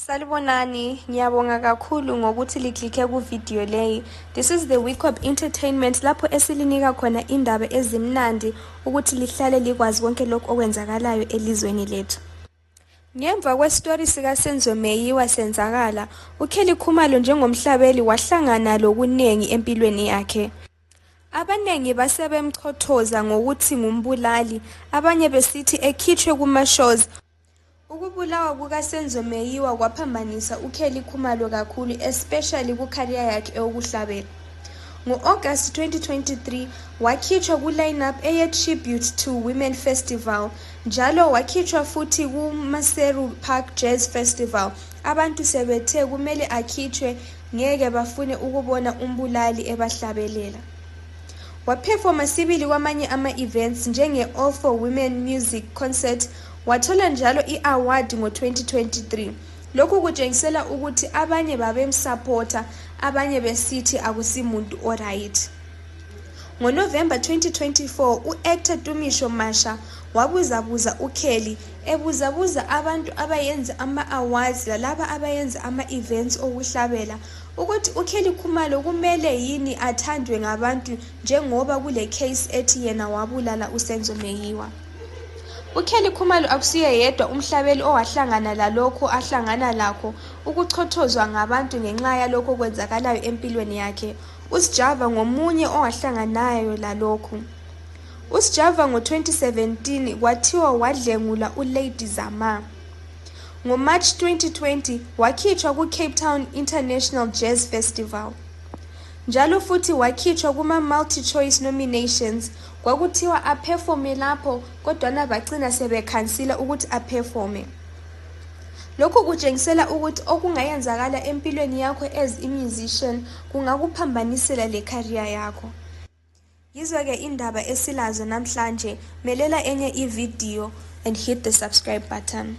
Salibonani, ngiyabonga kakhulu ngokuthi liklikhe ku-video leyi. This is the Week of Entertainment lapho esilinika khona indaba ezimnandi ukuthi lihlale likwazi konke lokho okwenzakalayo elizweni lethu. Ngemva kwesitori sikaSenzo Meyiwa senzakala, uKelly Khumalo njengomhlabeli wahlangana lokunengi empilweni yakhe. Abanengi basebemchothoza ngokuthi ngumbulali, abanye besithi ekhitshwe kuma-shows. Ukubulawa kukaSenzo Meyiwa kwaphambanisa uKelly Khumalo kakhulu, especially ku-career yakhe eyokuhlabela. Ngo-August 2023, wakhitshwa ku-lineup eye-tribute to Women Festival, njalo wakhitshwa futhi ku-Maseru Park Jazz Festival. Abantu sebethe kumele akhitshwe, ngeke bafune ukubona umbulali ebahlabelela. Waphefoma sibili kwamanye ama-events njenge-All for Women Music Concert, wathola njalo i-award ngo-2023. Lokhu kutshengisela ukuthi abanye babemsupporta, abanye besithi akusimuntu oright. NgoNovember 2024, u-actor Tumisho Masha wabuzabuza uKelly, ebuzabuza abantu abayenza ama-awards lalaba abayenza ama-events okuhlabela ukuthi uKelly Khumalo kumele yini athandwe ngabantu njengoba kule case ethi yena wabulala uSenzo Meyiwa. uKelly Khumalo akusiye yedwa umhlabeli owahlangana lalokho ahlangana lakho ukuchothozwa ngabantu ngenxa yalokho kwenzakalayo empilweni yakhe. uSjava ngomunye owahlanganayo lalokho. uSjava ngo-2017 kwathiwa wadlengula uLady Zama. NgoMarch 2020 wakhitshwa ku-Cape Town International Jazz Festival. Njalo futhi wakhitshwa kuma-multi-choice nominations, kwakuthiwa aperforme lapho kodwana bagcina sebekhansila ukuthi aperforme. Lokhu kutshengisela ukuthi okungayenzakala empilweni yakho as i-musician kungakuphambanisela le career yakho. Yizwe-ke indaba esilazo namhlanje, melela enye ividiyo and hit the subscribe button.